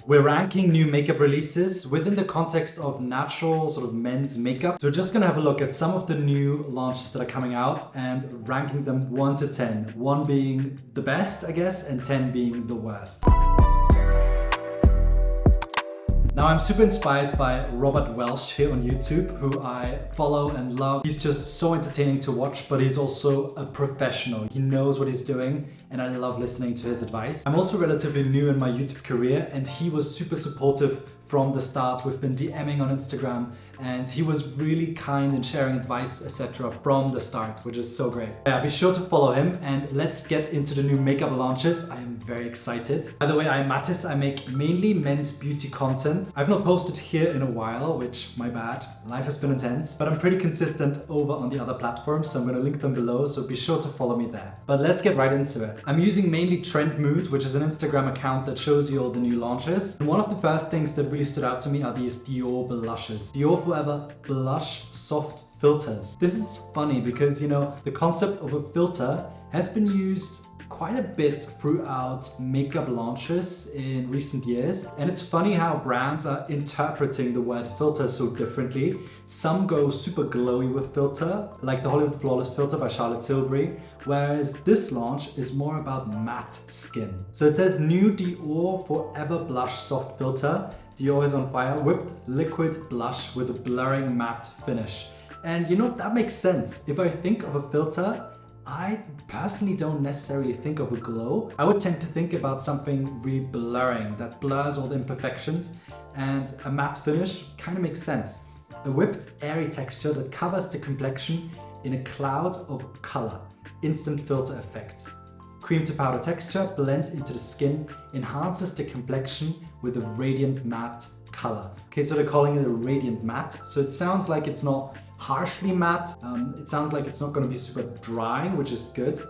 We're ranking new makeup releases within the context of natural sort of men's makeup. So we're just gonna have a look at some of the new launches that are coming out and ranking them 1 to 10. 1 being the best, I guess, and 10 being the worst. Now I'm super inspired by Robert Welsh here on YouTube, who I follow and love. He's just so entertaining to watch, but he's also a professional. He knows what he's doing and I love listening to his advice. I'm also relatively new in my YouTube career and he was super supportive from the start. We've been DMing on Instagram and he was really kind in sharing advice, etc. from the start, which is so great. Yeah, be sure to follow him and let's get into the new makeup launches. I am very excited. By the way, I'm Mattis. I make mainly men's beauty content. I've not posted here in a while, which my bad. Life has been intense, but I'm pretty consistent over on the other platforms, so I'm gonna link them below, so be sure to follow me there. But let's get right into it. I'm using mainly Trend Mood, which is an Instagram account that shows you all the new launches. And one of the first things that really stood out to me are these Dior blushes. Dior Forever Blush Soft Filters. This is funny because, you know, the concept of a filter has been used quite a bit throughout makeup launches in recent years. And it's funny how brands are interpreting the word filter so differently. Some go super glowy with filter, like the Hollywood Flawless Filter by Charlotte Tilbury, whereas this launch is more about matte skin. So it says new Dior Forever Blush Soft Filter. Dior is on fire, whipped liquid blush with a blurring matte finish. And you know, that makes sense. If I think of a filter, I personally don't necessarily think of a glow. I would tend to think about something really blurring that blurs all the imperfections, and a matte finish kind of makes sense. A whipped, airy texture that covers the complexion in a cloud of color. Instant filter effect. Cream to powder texture blends into the skin, enhances the complexion with a radiant matte color. Okay, so they're calling it a radiant matte. So it sounds like it's not harshly matte. It sounds like it's not going to be super drying, which is good.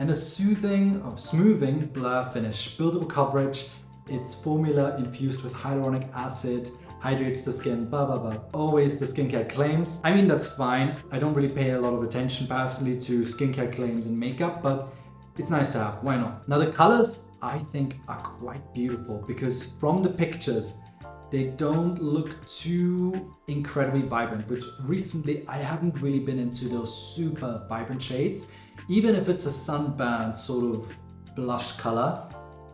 And a soothing or smoothing blur finish. Buildable coverage. It's formula infused with hyaluronic acid, hydrates the skin, blah, blah, blah. Always the skincare claims. I mean, that's fine. I don't really pay a lot of attention personally to skincare claims in makeup, but it's nice to have. Why not? Now the colors, I think, are quite beautiful because from the pictures, they don't look too incredibly vibrant, which recently I haven't really been into those super vibrant shades. Even if it's a sunburned sort of blush color,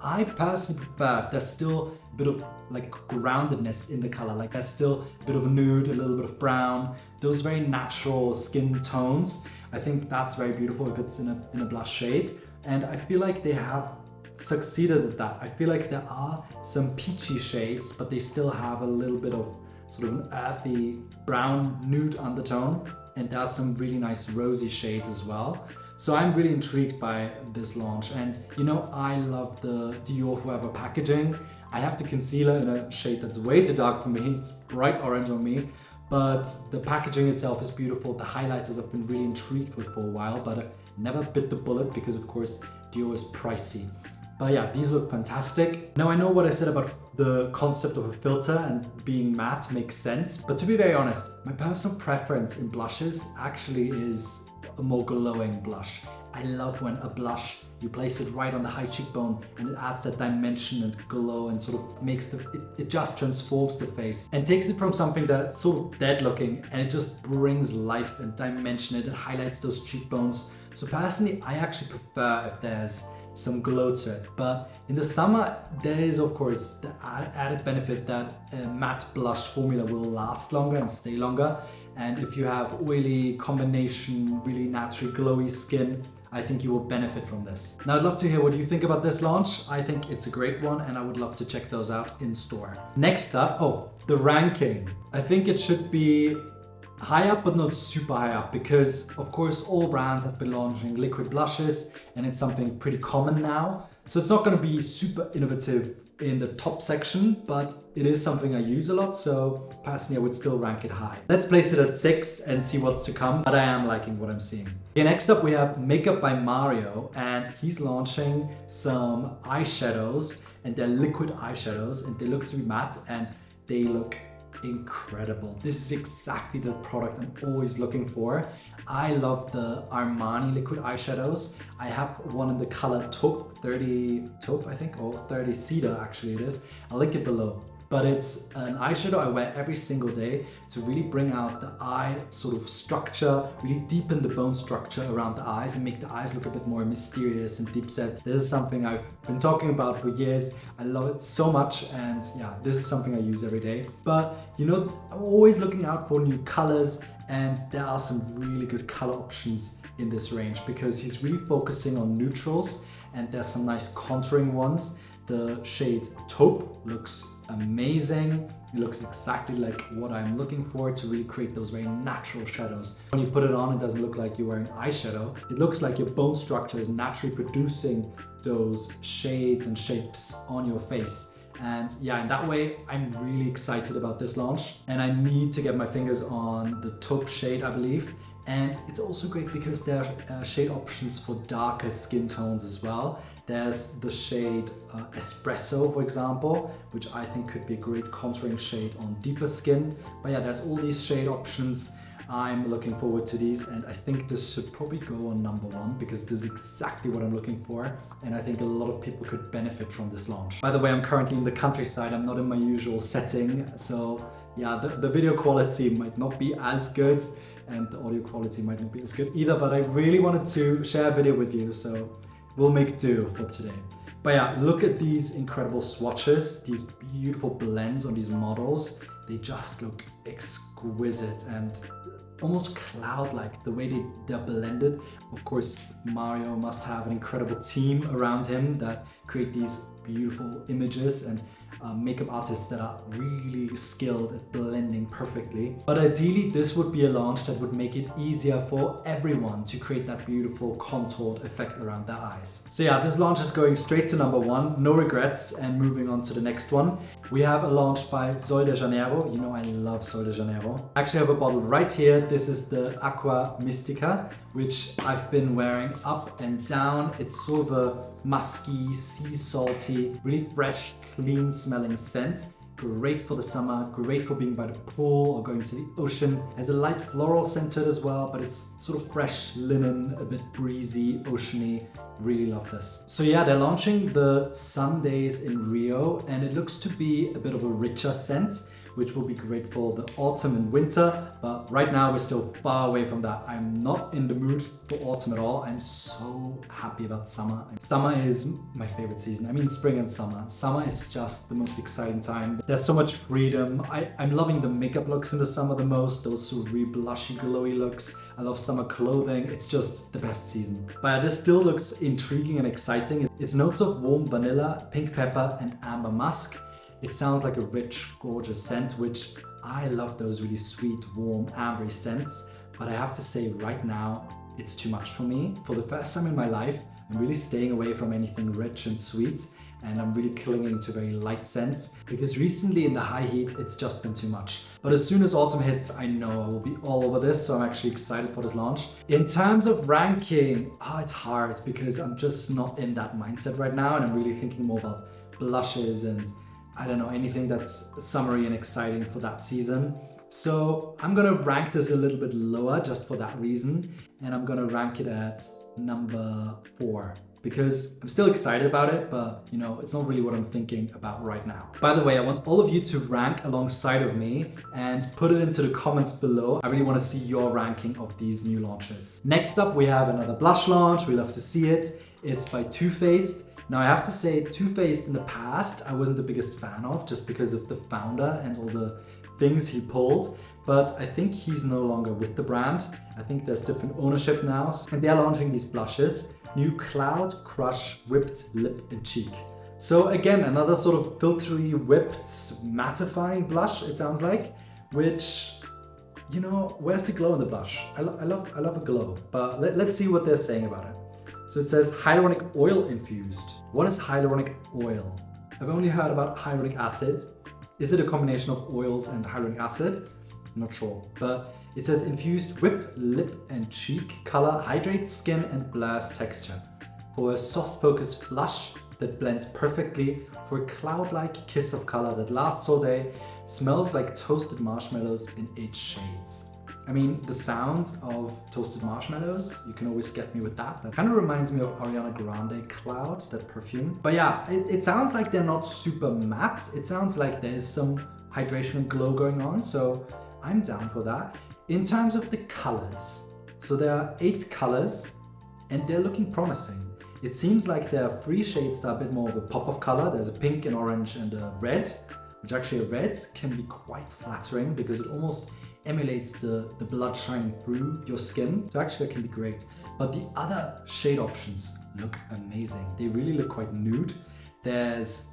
I personally prefer if there's still a bit of like groundedness in the color, like there's still a bit of nude, a little bit of brown, those very natural skin tones. I think that's very beautiful if it's in a blush shade. And I feel like they have succeeded with that. I feel like there are some peachy shades, but they still have a little bit of sort of an earthy brown nude undertone. And there are some really nice rosy shades as well. So I'm really intrigued by this launch. And you know, I love the Dior Forever packaging. I have the concealer in a shade that's way too dark for me. It's bright orange on me. But the packaging itself is beautiful. The highlighters I've been really intrigued with for a while, but I've never bit the bullet because of course Dior is pricey. But yeah, these look fantastic. Now I know what I said about the concept of a filter and being matte makes sense, but to be very honest, my personal preference in blushes actually is a more glowing blush. I love when a blush, you place it right on the high cheekbone and it adds that dimension and glow and sort of makes it just transforms the face and takes it from something that's sort of dead looking and it just brings life and dimension. It highlights those cheekbones. So personally, I actually prefer if there's some glow to it. But in the summer, there is of course the added benefit that a matte blush formula will last longer and stay longer. And if you have oily combination, really naturally glowy skin, I think you will benefit from this. Now I'd love to hear what you think about this launch. I think it's a great one and I would love to check those out in store. Next up, the ranking. I think it should be high up, but not super high up because of course all brands have been launching liquid blushes and it's something pretty common now. So it's not going to be super innovative in the top section, but it is something I use a lot. So personally, I would still rank it high. Let's place it at 6 and see what's to come, but I am liking what I'm seeing. Okay, next up we have Makeup by Mario and he's launching some eyeshadows and they're liquid eyeshadows and they look to be matte and they look incredible. This is exactly the product I'm always looking for. I love the Armani liquid eyeshadows. I have one in the color taupe, 30 taupe I think, or 30 cedar actually it is. I'll link it below. But it's an eyeshadow I wear every single day to really bring out the eye sort of structure, really deepen the bone structure around the eyes and make the eyes look a bit more mysterious and deep set. This is something I've been talking about for years. I love it so much, and yeah, this is something I use every day. But you know, I'm always looking out for new colors, and there are some really good color options in this range because he's really focusing on neutrals, and there's some nice contouring ones. The shade taupe looks amazing. It looks exactly like what I'm looking for to really create those very natural shadows. When you put it on, it doesn't look like you're wearing eyeshadow. It looks like your bone structure is naturally producing those shades and shapes on your face. And yeah, in that way, I'm really excited about this launch. And I need to get my fingers on the taupe shade, I believe. And it's also great because there are shade options for darker skin tones as well. There's the shade Espresso, for example, which I think could be a great contouring shade on deeper skin. But yeah, there's all these shade options. I'm looking forward to these, and I think this should probably go on #1 because this is exactly what I'm looking for, and I think a lot of people could benefit from this launch. By the way, I'm currently in the countryside. I'm not in my usual setting, so yeah, the video quality might not be as good and the audio quality might not be as good either, but I really wanted to share a video with you, so we'll make do for today. But yeah, look at these incredible swatches, these beautiful blends on these models. They just look exquisite and almost cloud-like, the way they're blended. Of course, Mario must have an incredible team around him that create these beautiful images, and makeup artists that are really skilled at blending perfectly. But ideally, this would be a launch that would make it easier for everyone to create that beautiful contoured effect around their eyes. So yeah, this launch is going straight to #1, no regrets, and moving on to the next one. We have a launch by Sol de Janeiro. You know I love Sol de Janeiro. I actually have a bottle right here. This is the Aqua Mystica, which I've been wearing up and down. It's sort of a musky, sea salty, really fresh, clean smelling scent. Great for the summer, great for being by the pool or going to the ocean. Has a light floral scent to it as well, but it's sort of fresh linen, a bit breezy, oceany. Really love this. So yeah, they're launching the Sun Days in Rio, and it looks to be a bit of a richer scent, which will be great for the autumn and winter. But right now we're still far away from that. I'm not in the mood for autumn at all. I'm so happy about summer. Summer is my favorite season. I mean spring and summer. Summer is just the most exciting time. There's so much freedom. I'm loving the makeup looks in the summer the most. Those sort of really blushy, glowy looks. I love summer clothing. It's just the best season. But this still looks intriguing and exciting. It's notes of warm vanilla, pink pepper and amber musk. It sounds like a rich, gorgeous scent, which I love those really sweet, warm, ambery scents. But I have to say right now, it's too much for me. For the first time in my life, I'm really staying away from anything rich and sweet, and I'm really clinging to very light scents because recently in the high heat, it's just been too much. But as soon as autumn hits, I know I will be all over this, so I'm actually excited for this launch. In terms of ranking, it's hard because I'm just not in that mindset right now, and I'm really thinking more about blushes and I don't know, anything that's summery and exciting for that season. So I'm gonna rank this a little bit lower just for that reason. And I'm gonna rank it at #4 because I'm still excited about it, but you know, it's not really what I'm thinking about right now. By the way, I want all of you to rank alongside of me and put it into the comments below. I really want to see your ranking of these new launches. Next up, we have another blush launch. We love to see it. It's by Too Faced. Now I have to say, Too Faced in the past, I wasn't the biggest fan of just because of the founder and all the things he pulled. But I think he's no longer with the brand. I think there's different ownership now. And they're launching these blushes. New Cloud Crush Whipped Lip and Cheek. So again, another sort of filtery, whipped, mattifying blush, it sounds like, which, you know, where's the glow in the blush? I love a glow, but let's see what they're saying about it. So it says hyaluronic oil infused. What is hyaluronic oil? I've only heard about hyaluronic acid. Is it a combination of oils and hyaluronic acid? I'm not sure, but it says infused whipped lip and cheek color, hydrates skin and blurs texture. For a soft focused blush, that blends perfectly for a cloud-like kiss of color that lasts all day, smells like toasted marshmallows in 8 shades. I mean, the sounds of toasted marshmallows, you can always get me with that. That kind of reminds me of Ariana Grande Cloud, that perfume. But yeah, it sounds like they're not super matte. It sounds like there's some hydration and glow going on, so I'm down for that. In terms of the colors, so there are 8 colors and they're looking promising. It seems like there are 3 shades that are a bit more of a pop of color. There's a pink, an orange, and a red, which actually a red can be quite flattering because it almost emulates the blood shining through your skin. So actually it can be great. But the other shade options look amazing. They really look quite nude. There's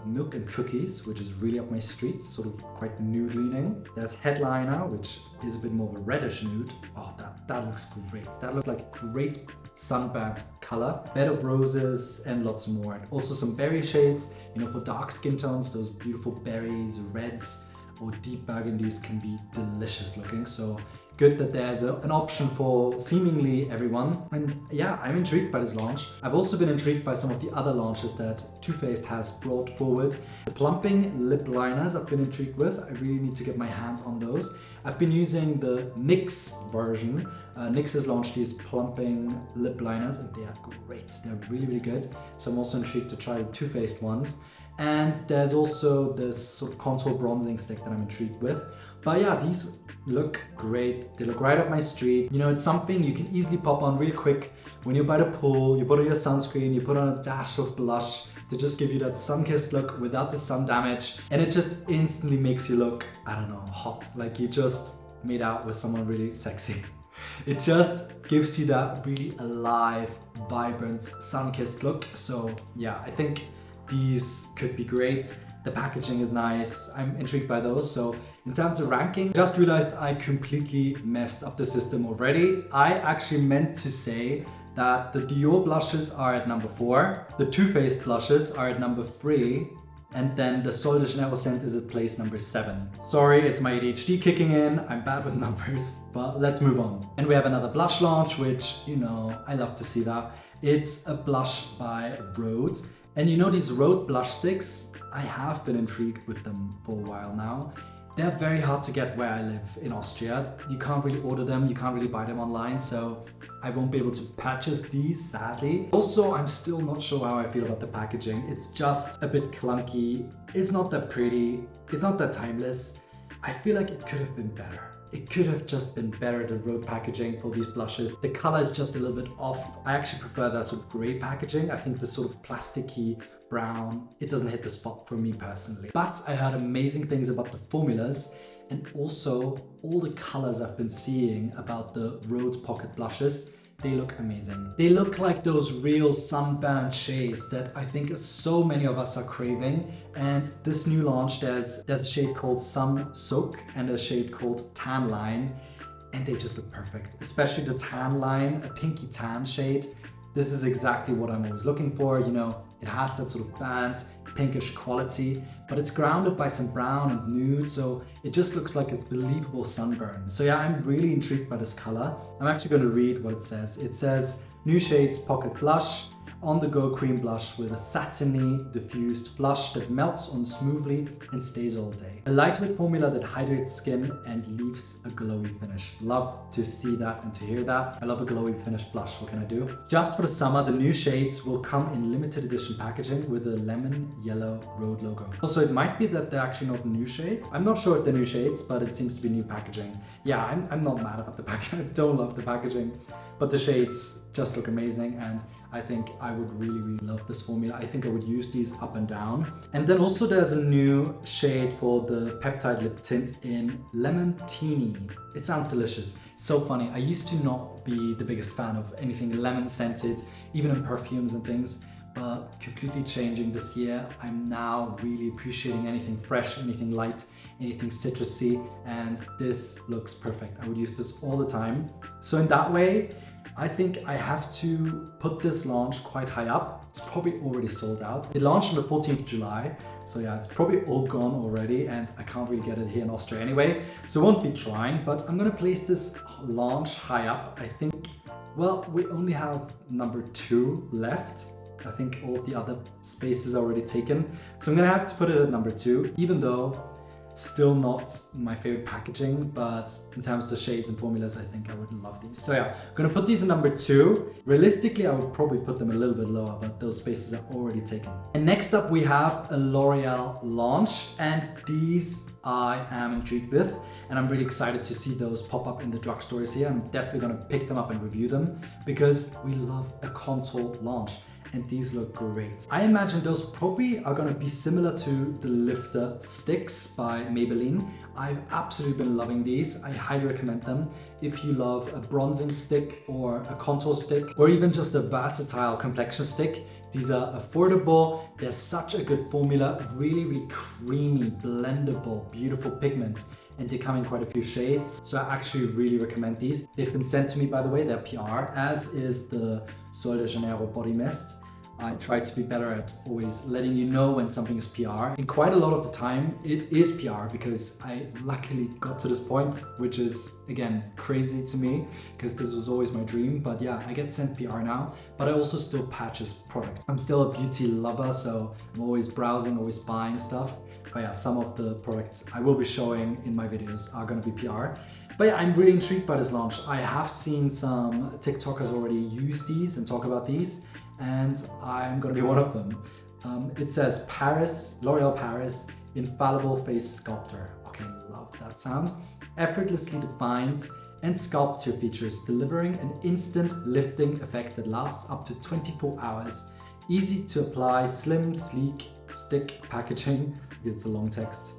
Milk and Cookies, which is really up my street, sort of quite nude leaning. There's Headliner, which is a bit more of a reddish nude. Oh, that looks great. That looks like a great sunburnt color. Bed of Roses and lots more. And also some berry shades, you know, for dark skin tones, those beautiful berries, reds, or deep burgundies can be delicious looking. So good that there's an option for seemingly everyone. And yeah, I'm intrigued by this launch. I've also been intrigued by some of the other launches that Too Faced has brought forward. The plumping lip liners I've been intrigued with. I really need to get my hands on those. I've been using the NYX version. NYX has launched these plumping lip liners and they are great. They're really, really good. So I'm also intrigued to try the Too Faced ones. And there's also this sort of contour bronzing stick that I'm intrigued with. But yeah, these look great. They look right up my street. You know, it's something you can easily pop on real quick when you're by the pool. You put on your sunscreen, you put on a dash of blush to just give you that sun-kissed look without the sun damage. And it just instantly makes you look, I don't know, hot. Like you just made out with someone really sexy. It just gives you that really alive, vibrant, sun-kissed look. So yeah, I think these could be great. The packaging is nice. I'm intrigued by those. So in terms of ranking, just realized I completely messed up the system already. I actually meant to say that the Dior blushes are at number 4, the Too Faced blushes are at number 3, and then the Sol de Janeiro scent is at place number 7. Sorry, it's my ADHD kicking in. I'm bad with numbers, but let's move on. And we have another blush launch, which, you know, I love to see that. It's a blush by Rhode. And you know, these Rhode blush sticks, I have been intrigued with them for a while now. They're very hard to get where I live in Austria. You can't really order them, you can't really buy them online, so I won't be able to purchase these, sadly. Also, I'm still not sure how I feel about the packaging. It's just a bit clunky. It's not that pretty. It's not that timeless. I feel like it could have been better. It could have just been better, the Rhode packaging for these blushes. The color is just a little bit off. I actually prefer that sort of gray packaging. I think the sort of plasticky brown, it doesn't hit the spot for me personally. But I heard amazing things about the formulas and also all the colors I've been seeing about the Rhode pocket blushes. They look amazing. They look like those real sunburned shades that I think so many of us are craving. And this new launch, there's a shade called Sun Soak and a shade called Tan Line, and they just look perfect. Especially the Tan Line, a pinky tan shade. This is exactly what I'm always looking for. You know, it has that sort of burnt, pinkish quality, but it's grounded by some brown and nude, so it just looks like it's believable sunburn. So yeah, I'm really intrigued by this color. I'm actually going to read what it says. It says, new shades pocket blush, on-the-go cream blush with a satiny diffused flush that melts on smoothly and stays all day. A lightweight formula that hydrates skin and leaves a glowy finish. Love to see that and to hear that. I love a glowy finish blush. What can I do? Just for the summer, the new shades will come in limited edition packaging with a lemon yellow Rhode logo. Also, it might be that they're actually not new shades. I'm not sure if they're new shades, but it seems to be new packaging. Yeah, I'm not mad about the packaging. I don't love the packaging, but the shades just look amazing, and I think I would really, really love this formula. I think I would use these up and down. And then also there's a new shade for the Peptide Lip Tint in Lemon Teeny. It sounds delicious. It's so funny. I used to not be the biggest fan of anything lemon scented, even in perfumes and things, but completely changing this year. I'm now really appreciating anything fresh, anything light, anything citrusy, and this looks perfect. I would use this all the time. So in that way, I think I have to put this launch quite high up. It's probably already sold out. It launched on the 14th of July. So yeah, it's probably all gone already and I can't really get it here in Austria anyway. So I won't be trying, but I'm gonna place this launch high up. I think, well, we only have number 2 left. I think all of the other spaces are already taken. So I'm gonna have to put it at number 2, even though still not my favorite packaging, but in terms of the shades and formulas, I think I would love these. So yeah, I'm gonna put these in number 2. Realistically, I would probably put them a little bit lower, but those spaces are already taken. And next up we have a L'Oreal launch, and these I am intrigued with, and I'm really excited to see those pop up in the drugstores here. I'm definitely gonna pick them up and review them because we love a contour launch. And these look great. I imagine those probably are gonna be similar to the Lifter Sticks by Maybelline. I've absolutely been loving these. I highly recommend them. If you love a bronzing stick or a contour stick, or even just a versatile complexion stick, these are affordable. They're such a good formula, really creamy, blendable, beautiful pigment. And they come in quite a few shades. So I actually really recommend these. They've been sent to me, by the way, they're PR, as is the Sol de Janeiro Body Mist. I try to be better at always letting you know when something is PR. And quite a lot of the time it is PR because I luckily got to this point, which is again crazy to me because this was always my dream. But yeah, I get sent PR now, but I also still purchase product. I'm still a beauty lover, so I'm always browsing, always buying stuff. But yeah, some of the products I will be showing in my videos are gonna be PR. But yeah, I'm really intrigued by this launch. I have seen some TikTokers already use these and talk about these, and I'm gonna be one of them. It says Paris, L'Oreal Paris, Infallible Face Sculptor. Okay, love that sound. Effortlessly defines and sculpts your features, delivering an instant lifting effect that lasts up to 24 hours. Easy to apply, slim, sleek, stick packaging. It's a long text.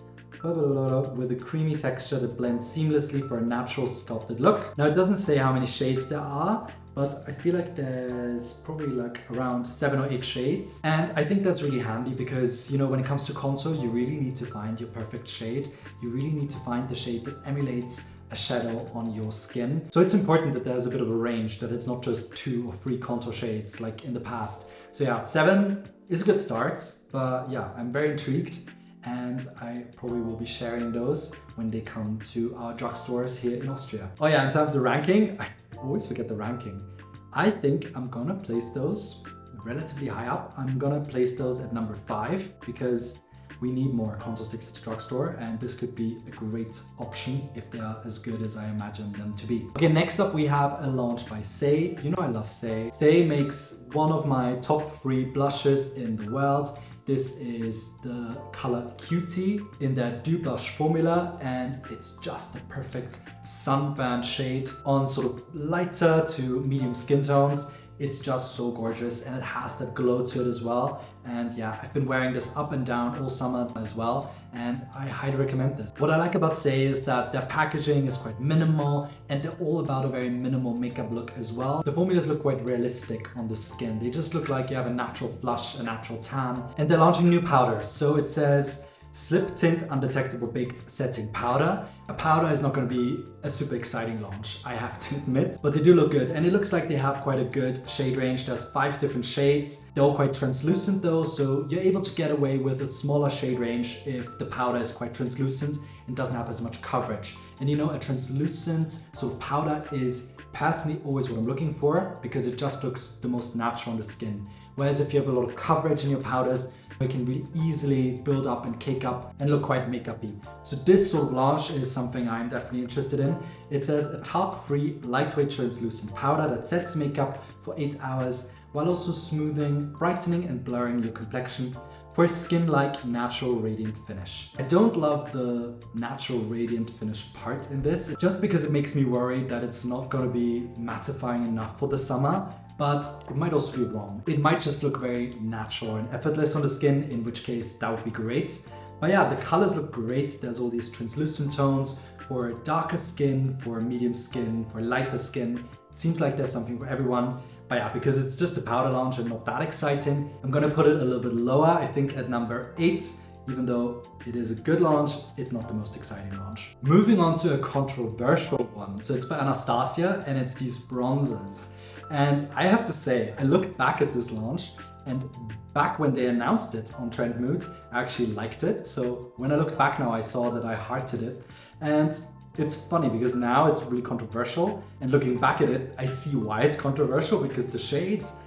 With a creamy texture that blends seamlessly for a natural sculpted look. Now it doesn't say how many shades there are, but I feel like there's probably like around 7 or 8 shades. And I think that's really handy because, you know, when it comes to contour, you really need to find your perfect shade. You really need to find the shade that emulates a shadow on your skin. So it's important that there's a bit of a range, that it's not just 2 or 3 contour shades like in the past. So yeah, 7 is a good start, but yeah, I'm very intrigued. And I probably will be sharing those when they come to our drugstores here in Austria. Oh yeah, in terms of the ranking, I always forget the ranking. I think I'm gonna place those relatively high up. I'm gonna place those at number 5 because we need more contour sticks at the drugstore, and this could be a great option if they are as good as I imagine them to be. Okay, next up we have a launch by Saie. You know I love Saie. Saie makes one of my top 3 blushes in the world. This is the color Cutie in their Dew Blush formula, and it's just the perfect sunburn shade on sort of lighter to medium skin tones. It's just so gorgeous, and it has that glow to it as well. And yeah, I've been wearing this up and down all summer as well, and I highly recommend this. What I like about Saie is that their packaging is quite minimal, and they're all about a very minimal makeup look as well. The formulas look quite realistic on the skin. They just look like you have a natural flush, a natural tan, and they're launching new powders. So it says Slip Tint Undetectable Baked Setting Powder. A powder is not going to be a super exciting launch, I have to admit, but they do look good, and it looks like they have quite a good shade range. There's 5 different shades. They're all quite translucent though, so you're able to get away with a smaller shade range if the powder is quite translucent and doesn't have as much coverage. And you know, a translucent sort of powder is personally always what I'm looking for because it just looks the most natural on the skin. Whereas if you have a lot of coverage in your powders, it can really easily build up and cake up and look quite makeup-y. So this sort of launch is something I'm definitely interested in. It says a talc-free, lightweight translucent powder that sets makeup for 8 hours while also smoothing, brightening and blurring your complexion for a skin-like natural radiant finish. I don't love the natural radiant finish part in this, just because it makes me worried that it's not gonna be mattifying enough for the summer. But it might also be wrong. It might just look very natural and effortless on the skin, in which case that would be great. But yeah, the colors look great. There's all these translucent tones for darker skin, for medium skin, for lighter skin. It seems like there's something for everyone. But yeah, because it's just a powder launch and not that exciting, I'm gonna put it a little bit lower, I think at number 8. Even though it is a good launch, it's not the most exciting launch. Moving on to a controversial one. So it's by Anastasia, and it's these bronzers. And I have to say, I looked back at this launch, and back when they announced it on Trend Mood, I actually liked it. So when I look back now, I saw that I hearted it. And it's funny because now it's really controversial. And looking back at it, I see why it's controversial, because the shades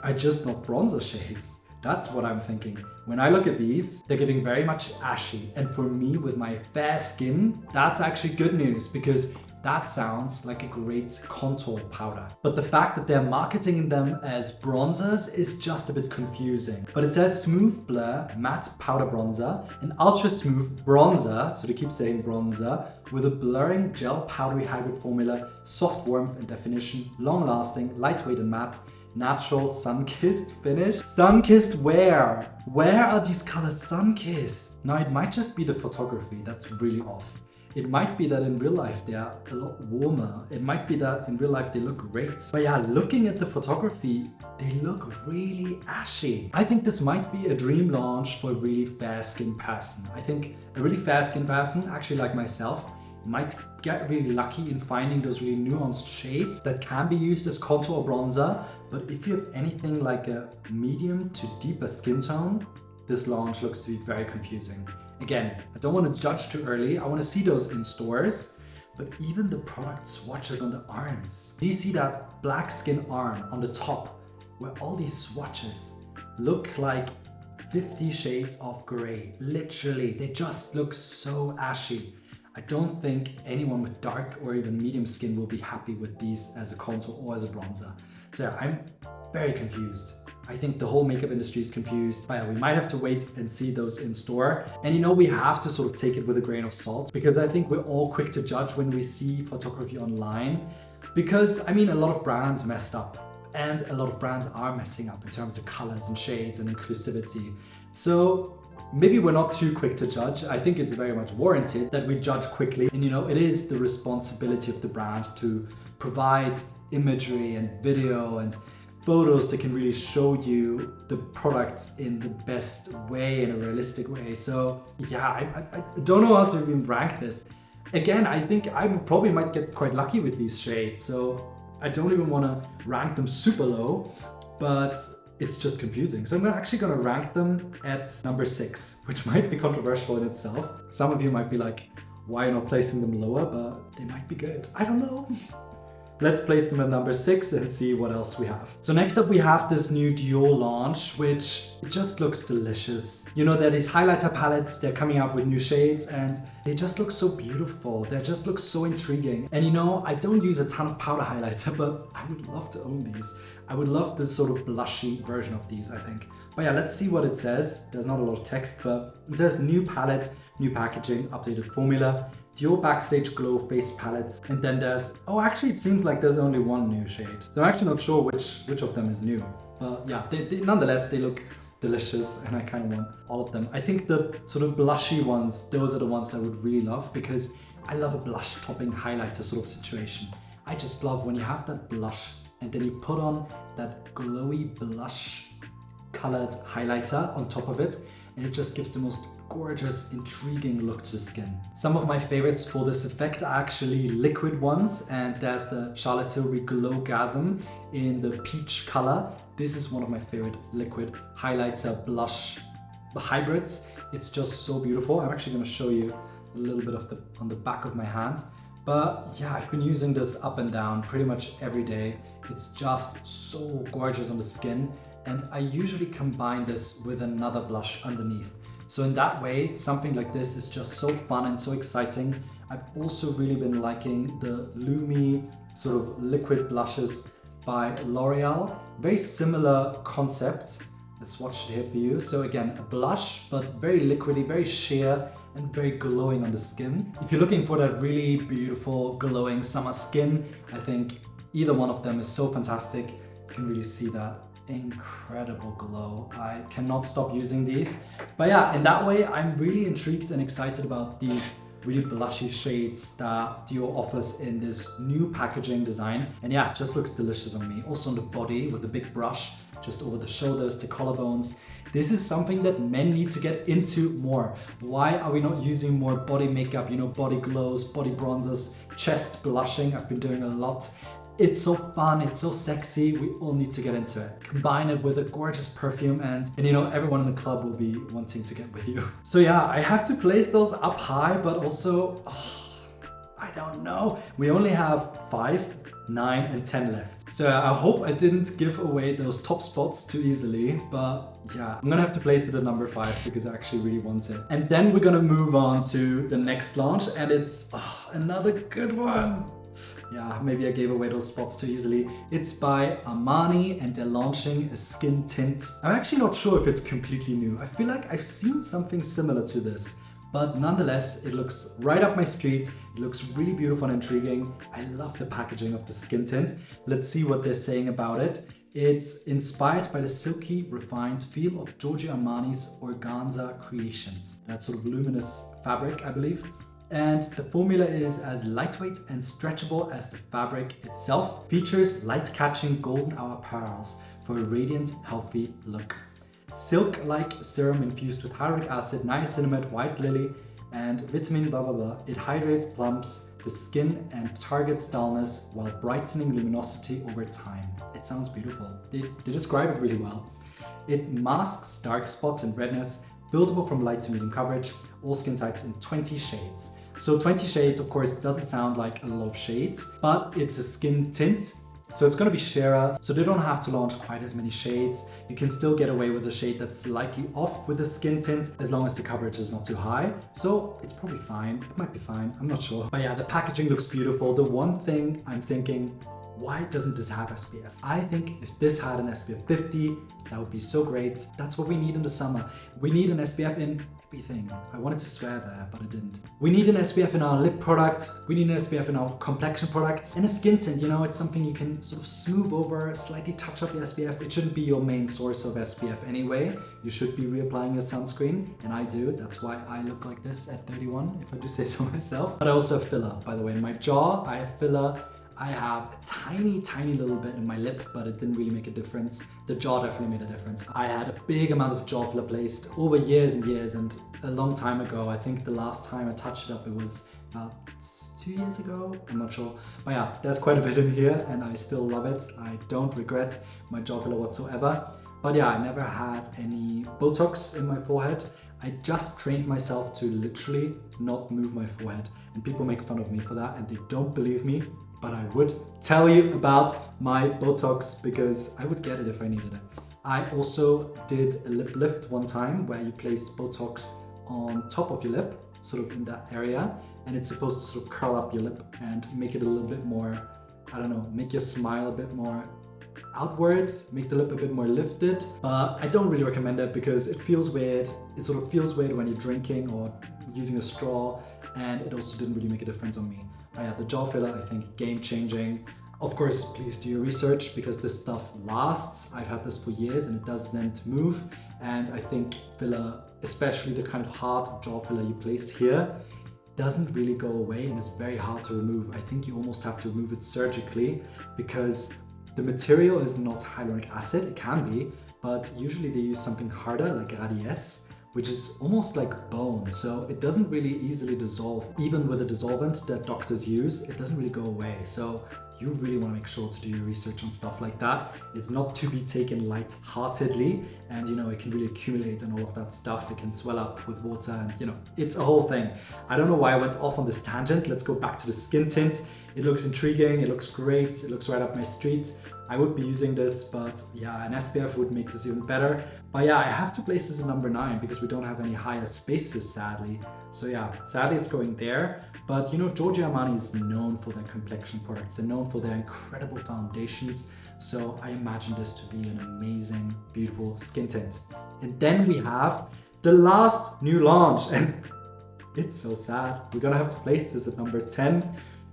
are just not bronzer shades. That's what I'm thinking. When I look at these, they're giving very much ashy. And for me, with my fair skin, that's actually good news because that sounds like a great contour powder. But the fact that they're marketing them as bronzers is just a bit confusing. But it says smooth blur matte powder bronzer, an ultra smooth bronzer, so they keep saying bronzer, with a blurring gel powdery hybrid formula, soft warmth and definition, long lasting, lightweight and matte, natural sun-kissed finish. Sun-kissed where? Where are these colors sun-kissed? Now it might just be the photography that's really off. It might be that in real life they are a lot warmer. It might be that in real life they look great. But yeah, looking at the photography, they look really ashy. I think this might be a dream launch for a really fair skin person. I think a really fair skin person, actually like myself, might get really lucky in finding those really nuanced shades that can be used as contour or bronzer. But if you have anything like a medium to deeper skin tone, this launch looks to be very confusing. Again, I don't want to judge too early. I want to see those in stores, but even the product swatches on the arms. Do you see that black skin arm on the top where all these swatches look like 50 shades of gray? Literally, they just look so ashy. I don't think anyone with dark or even medium skin will be happy with these as a contour or as a bronzer. So yeah, I'm very confused. I think the whole makeup industry is confused. But yeah, we might have to wait and see those in store. And you know, we have to sort of take it with a grain of salt because I think we're all quick to judge when we see photography online. Because I mean, a lot of brands messed up and a lot of brands are messing up in terms of colors and shades and inclusivity. So maybe we're not too quick to judge. I think it's very much warranted that we judge quickly. And you know, it is the responsibility of the brand to provide imagery and video and photos that can really show you the product in the best way, in a realistic way. So yeah, I don't know how to even rank this. Again, I think I probably might get quite lucky with these shades. So I don't even want to rank them super low, but it's just confusing. So I'm actually going to rank them at number 6, which might be controversial in itself. Some of you might be like, why are you not placing them lower? But they might be good. I don't know. Let's place them at number 6 and see what else we have. So next up we have this new Dior launch, which just looks delicious. You know, there are these highlighter palettes, they're coming out with new shades and they just look so beautiful. They just look so intriguing. And you know, I don't use a ton of powder highlighter, but I would love to own these. I would love this sort of blushy version of these, I think. But yeah, let's see what it says. There's not a lot of text, but it says new palette, new packaging, updated formula, Dior Backstage Glow face palettes, and then there's, oh, actually it seems like there's only one new shade. So I'm actually not sure which of them is new. But yeah, nonetheless, they look delicious and I kind of want all of them. I think the sort of blushy ones, those are the ones that I would really love because I love a blush topping highlighter sort of situation. I just love when you have that blush and then you put on that glowy blush colored highlighter on top of it, and it just gives the most gorgeous, intriguing look to the skin. Some of my favorites for this effect are actually liquid ones, and there's the Charlotte Tilbury Glowgasm in the peach color. This is one of my favorite liquid highlighter blush hybrids. It's just so beautiful. I'm actually going to show you a little bit of on the back of my hand. But yeah, I've been using this up and down pretty much every day. It's just so gorgeous on the skin. And I usually combine this with another blush underneath. So in that way, something like this is just so fun and so exciting. I've also really been liking the Lumi sort of liquid blushes by L'Oreal. Very similar concept. Let's swatch it here for you. So again, a blush, but very liquidy, very sheer, and very glowing on the skin. If you're looking for that really beautiful, glowing summer skin, I think either one of them is so fantastic. You can really see that incredible glow. I cannot stop using these. But yeah, in that way, I'm really intrigued and excited about these really blushy shades that Dior offers in this new packaging design. And yeah, it just looks delicious on me. Also on the body with a big brush, just over the shoulders, the collarbones. This is something that men need to get into more. Why are we not using more body makeup, you know, body glows, body bronzers, chest blushing? I've been doing a lot. It's so fun, it's so sexy, we all need to get into it. Combine it with a gorgeous perfume and you know, everyone in the club will be wanting to get with you. So yeah, I have to place those up high, but also, I I don't know. We only have 5, 9 and 10 left. So I hope I didn't give away those top spots too easily, but yeah, I'm gonna have to place it at number 5 because I actually really want it. And then we're gonna move on to the next launch, and it's another good one. Yeah, maybe I gave away those spots too easily. It's by Armani and they're launching a skin tint. I'm actually not sure if it's completely new. I feel like I've seen something similar to this, but nonetheless, it looks right up my street. It looks really beautiful and intriguing. I love the packaging of the skin tint. Let's see what they're saying about it. It's inspired by the silky, refined feel of Giorgio Armani's organza creations. That sort of luminous fabric, I believe. And the formula is as lightweight and stretchable as the fabric itself. Features light-catching golden hour pearls for a radiant, healthy look. Silk-like serum infused with hyaluronic acid, niacinamide, white lily, and vitamin blah blah blah. It hydrates, plumps the skin and targets dullness while brightening luminosity over time. It sounds beautiful. They describe it really well. It masks dark spots and redness, buildable from light to medium coverage, all skin types in 20 shades. So 20 shades, of course, doesn't sound like a lot of shades, but it's a skin tint. So it's gonna be sheerer, so they don't have to launch quite as many shades. You can still get away with a shade that's slightly off with a skin tint as long as the coverage is not too high. So it's probably fine. It might be fine, I'm not sure. But yeah, the packaging looks beautiful. The one thing I'm thinking, why doesn't this have SPF? I think if this had an SPF 50, that would be so great. That's what we need in the summer. We need an SPF in everything. I wanted to swear there, but I didn't. We need an SPF in our lip products. We need an SPF in our complexion products. And a skin tint, you know, it's something you can sort of smooth over, slightly touch up your SPF. It shouldn't be your main source of SPF anyway. You should be reapplying your sunscreen, and I do. That's why I look like this at 31, if I do say so myself. But I also have filler, by the way. In my jaw, I have filler. I have a tiny little bit in my lip, but it didn't really make a difference. The jaw definitely made a difference. I had a big amount of jaw filler placed over years and years, and a long time ago. I think the last time I touched it up, it was about 2 years ago. I'm not sure. But yeah, there's quite a bit in here and I still love it. I don't regret my jaw filler whatsoever. But yeah, I never had any Botox in my forehead. I just trained myself to literally not move my forehead. And people make fun of me for that and they don't believe me. But I would tell you about my Botox because I would get it if I needed it. I also did a lip lift one time where you place Botox on top of your lip, sort of in that area, and it's supposed to sort of curl up your lip and make it a little bit more, I don't know, make your smile a bit more outwards, make the lip a bit more lifted. But I don't really recommend it because it feels weird. It sort of feels weird when you're drinking or using a straw, and it also didn't really make a difference on me. But yeah, the jaw filler, I think, game-changing. Of course, please do your research because this stuff lasts. I've had this for years and it doesn't move. And I think filler, especially the kind of hard jaw filler you place here, doesn't really go away and is very hard to remove. I think you almost have to remove it surgically because the material is not hyaluronic acid. It can be, but usually they use something harder like radiesse, which is almost like bone, so it doesn't really easily dissolve. Even with a dissolvent that doctors use, it doesn't really go away. So you really want to make sure to do your research on stuff like that. It's not to be taken light-heartedly, and you know, it can really accumulate and all of that stuff. It can swell up with water and you know, it's a whole thing. I don't know why I went off on this tangent. Let's go back to the skin tint. It looks intriguing, it looks great, it looks right up my street. I would be using this, but yeah, an SPF would make this even better. But yeah, I have to place this in number 9 because we don't have any higher spaces, sadly. So yeah, sadly it's going there. But you know, Giorgio Armani is known for their complexion products. They're known for their incredible foundations. So I imagine this to be an amazing, beautiful skin tint. And then we have the last new launch, and it's so sad. We're gonna have to place this at number 10.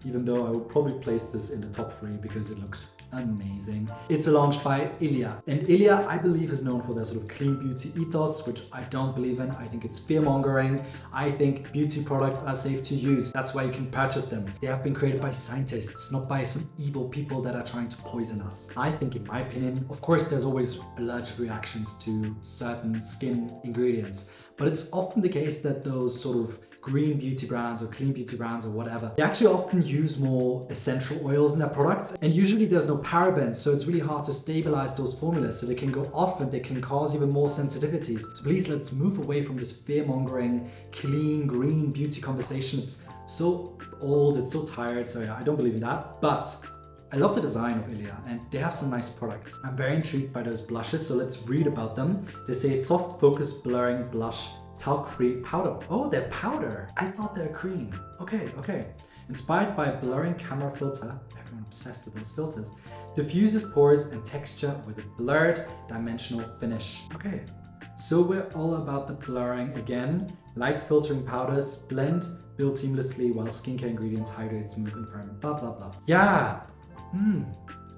Even though I would probably place this in the top 3 because it looks amazing. It's a launch by Ilia. And Ilia, I believe, is known for their sort of clean beauty ethos, which I don't believe in. I think it's fear-mongering. I think beauty products are safe to use. That's why you can purchase them. They have been created by scientists, not by some evil people that are trying to poison us. I think, in my opinion, of course, there's always allergic reactions to certain skin ingredients, but it's often the case that those sort of green beauty brands or clean beauty brands or whatever, they actually often use more essential oils in their products, and usually there's no parabens, so it's really hard to stabilize those formulas, so they can go off and they can cause even more sensitivities. So please, let's move away from this fear-mongering clean green beauty conversation. It's so old, it's so tired. So yeah, I don't believe in that. But I love the design of Ilia and they have some nice products. I'm very intrigued by those blushes, so let's read about them. They say soft focus blurring blush, talc-free powder. Oh, they're powder. I thought they're cream. Okay. Inspired by a blurring camera filter, everyone obsessed with those filters, diffuses pores and texture with a blurred dimensional finish. Okay, so we're all about the blurring again. Light filtering powders blend, build seamlessly while skincare ingredients hydrate, smooth and firm, blah blah blah. Yeah,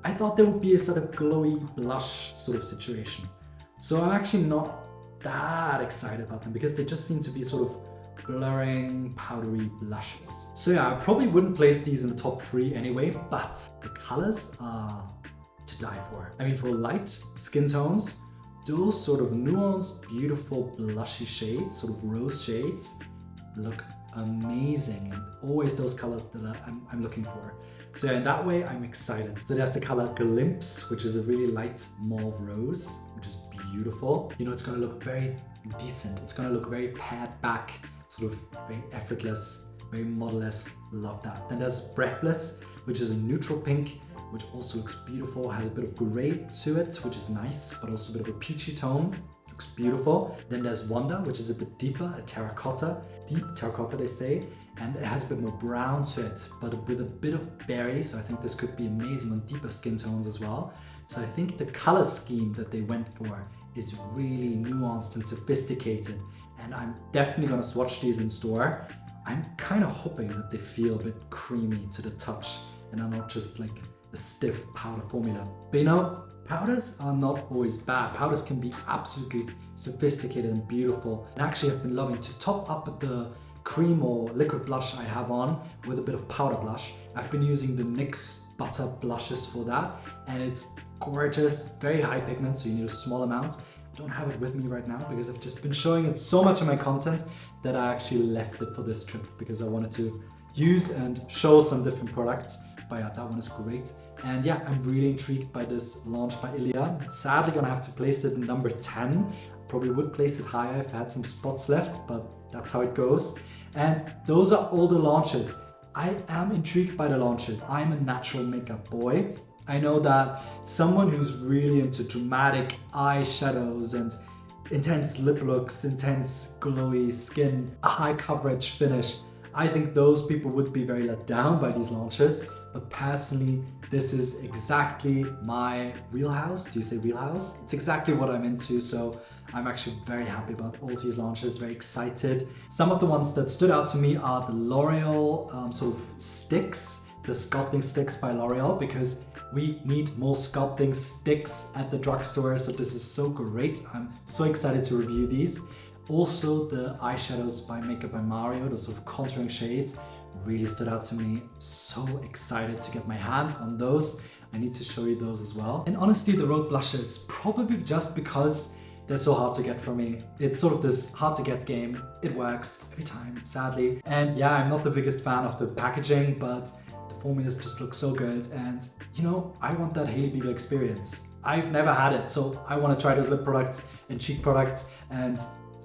I thought there would be a sort of glowy blush sort of situation. So I'm actually not that excited about them because they just seem to be sort of blurring, powdery blushes. So yeah, I probably wouldn't place these in the top 3 anyway, but the colors are to die for. I mean, for light skin tones, those sort of nuanced, beautiful blushy shades, sort of rose shades, look amazing, and always those colors that I'm looking for. So yeah, in that way, I'm excited. So there's the color Glimpse, which is a really light mauve rose, which is beautiful. You know, it's gonna look very decent. It's gonna look very pared back, sort of very effortless, very model-esque. Love that. Then there's Breathless, which is a neutral pink, which also looks beautiful, has a bit of gray to it, which is nice, but also a bit of a peachy tone. Looks beautiful. Then there's Wonder, which is a bit deeper, a terracotta, deep terracotta they say, and it has a bit more brown to it, but with a bit of berry, so I think this could be amazing on deeper skin tones as well. So I think the color scheme that they went for is really nuanced and sophisticated, and I'm definitely gonna swatch these in store. I'm kind of hoping that they feel a bit creamy to the touch and are not just like a stiff powder formula. But you know, powders are not always bad. Powders can be absolutely sophisticated and beautiful. And actually I've been loving to top up the cream or liquid blush I have on with a bit of powder blush. I've been using the NYX Butter blushes for that, and it's gorgeous, very high pigment, so you need a small amount. I don't have it with me right now because I've just been showing it so much in my content that I actually left it for this trip because I wanted to use and show some different products. But yeah, that one is great. And yeah, I'm really intrigued by this launch by Ilia. Sadly gonna have to place it in number 10. Probably would place it higher if I had some spots left, but that's how it goes. And those are all the launches. I am intrigued by the launches. I'm a natural makeup boy. I know that someone who's really into dramatic eyeshadows and intense lip looks, intense glowy skin, a high coverage finish, I think those people would be very let down by these launches. But personally, this is exactly my wheelhouse. Do you say wheelhouse? It's exactly what I'm into, so I'm actually very happy about all of these launches, very excited. Some of the ones that stood out to me are the L'Oreal sort of sticks, the sculpting sticks by L'Oreal, because we need more sculpting sticks at the drugstore, so this is so great. I'm so excited to review these. Also the eyeshadows by Makeup by Mario, the sort of contouring shades, really stood out to me. So excited to get my hands on those. I need to show you those as well. And honestly, the Rogue blushes, probably just because they're so hard to get for me. It's sort of this hard to get game. It works every time, sadly. And yeah, I'm not the biggest fan of the packaging, but the formulas just look so good. And you know, I want that Hailey Bieber experience. I've never had it, so I want to try those lip products and cheek products, and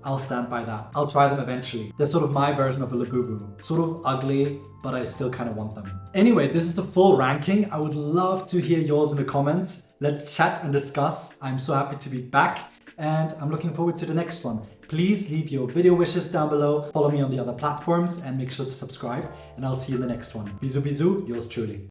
I'll stand by that. I'll try them eventually. They're sort of my version of a Labubu. Sort of ugly, but I still kind of want them. Anyway, this is the full ranking. I would love to hear yours in the comments. Let's chat and discuss. I'm so happy to be back, and I'm looking forward to the next one. Please leave your video wishes down below. Follow me on the other platforms and make sure to subscribe, and I'll see you in the next one. Bisous bisous, yours truly.